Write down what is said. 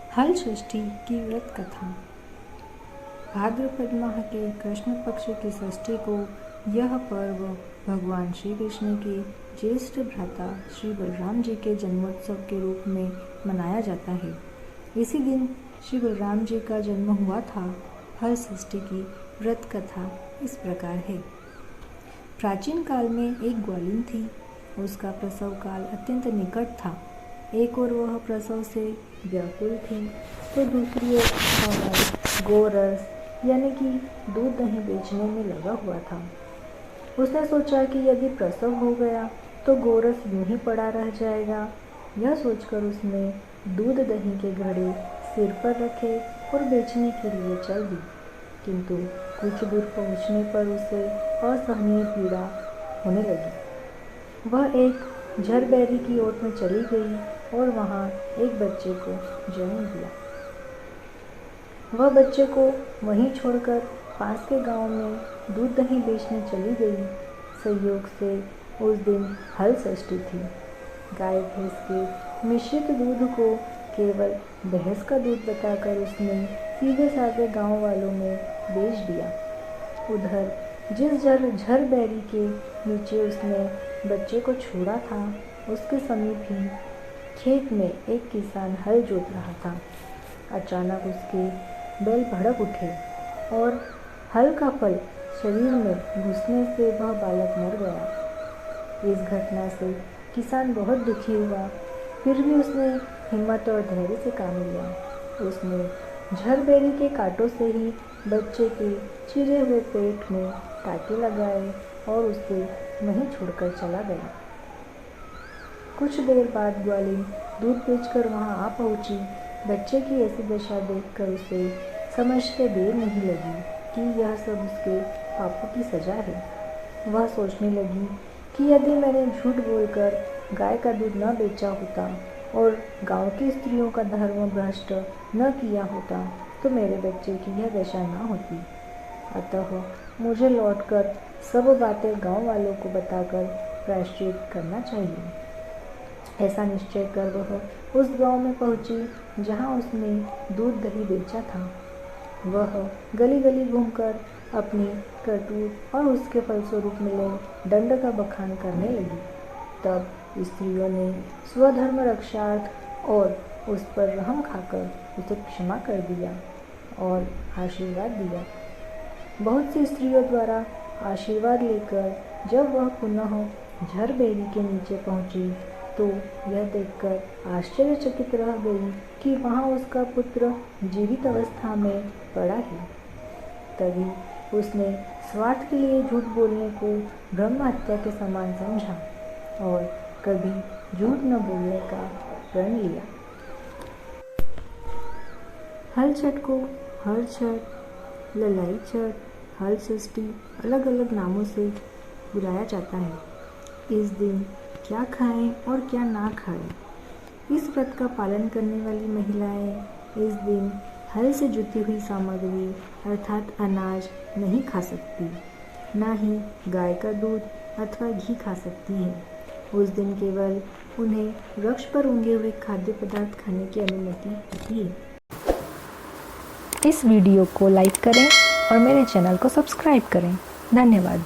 हल षष्ठी की व्रत कथा। भाद्रपद माह के कृष्ण पक्ष की षष्ठी को यह पर्व भगवान श्री कृष्ण के ज्येष्ठ भ्राता श्री बलराम जी के जन्मोत्सव के रूप में मनाया जाता है। इसी दिन श्री बलराम जी का जन्म हुआ था। हल षष्ठी की व्रत कथा इस प्रकार है। प्राचीन काल में एक ग्वालिन थी। उसका प्रसव काल अत्यंत निकट था। एक और वह प्रसव से व्याकुल थी तो दूसरी ओर उसका गोरस यानी कि दूध दही बेचने में लगा हुआ था। उसने सोचा कि यदि प्रसव हो गया तो गोरस यूं ही पड़ा रह जाएगा। यह सोचकर उसने दूध दही के घड़े सिर पर रखे और बेचने के लिए चल दी। किंतु कुछ दूर पहुंचने पर उसे असहनीय पीड़ा होने लगी। वह एक झरबैरी की ओट में चली गई और वहां एक बच्चे को जन्म दिया। वह बच्चे को वहीं छोड़कर पास के गांव में दूध दही बेचने चली गई। संयोग से उस दिन हल षष्ठी थी। गाय भैंस के मिश्रित दूध को केवल भैंस का दूध बताकर उसने सीधे साधे गांव वालों में बेच दिया। उधर जिस झरबैरी के नीचे उसने बच्चे को छोड़ा था उसके समीप ही खेत में एक किसान हल जोत रहा था। अचानक उसके बैल भड़क उठे और हल का फल शरीर में घुसने से वह बालक मर गया। इस घटना से किसान बहुत दुखी हुआ, फिर भी उसने हिम्मत और धैर्य से काम लिया। उसने झरबैरी के कांटों से ही बच्चे के चिरे हुए पेट में टाँके लगाए और उसे वहीं छोड़कर चला गया। कुछ देर बाद ग्वालिन दूध बेचकर वहां आ पहुंची। बच्चे की ऐसी दशा देखकर उसे समझते देर नहीं लगी कि यह सब उसके पापों की सजा है। वह सोचने लगी कि यदि मैंने झूठ बोलकर गाय का दूध न बेचा होता और गांव की स्त्रियों का धर्म भ्रष्ट न किया होता तो मेरे बच्चे की यह दशा न होती। अतः मुझे लौटकर सब बातें गांव वालों को बताकर प्रायश्चित करना चाहिए। ऐसा निश्चय कर वह उस गांव में पहुंची जहां उसने दूध दही बेचा था। वह गली गली घूमकर अपनी करतूत और उसके फलस्वरूप मिले दंड का बखान करने लगी। तब स्त्रियों ने स्वधर्म रक्षार्थ और उस पर रहम खाकर उसे क्षमा कर दिया और आशीर्वाद दिया। बहुत सी स्त्रियों द्वारा आशीर्वाद लेकर जब वह पुनः झरबैरी के नीचे पहुंची तो यह देखकर आश्चर्यचकित रह गई कि वहां उसका पुत्र जीवित अवस्था में पड़ा है। तभी उसने स्वार्थ के लिए झूठ बोलने को ब्रह्म हत्या के समान समझा और कभी झूठ न बोलने का प्रण लिया। हल छठ को हर छठ, ललाई छठ, हल षष्ठी अलग अलग नामों से बुलाया जाता है। इस दिन क्या खाएं और क्या ना खाएं। इस व्रत का पालन करने वाली महिलाएं इस दिन हल से जुती हुई सामग्री अर्थात अनाज नहीं खा सकती, ना ही गाय का दूध अथवा घी खा सकती हैं। उस दिन केवल उन्हें वृक्ष पर उगे हुए खाद्य पदार्थ खाने की अनुमति होती है। इस वीडियो को लाइक करें और मेरे चैनल को सब्सक्राइब करें। धन्यवाद।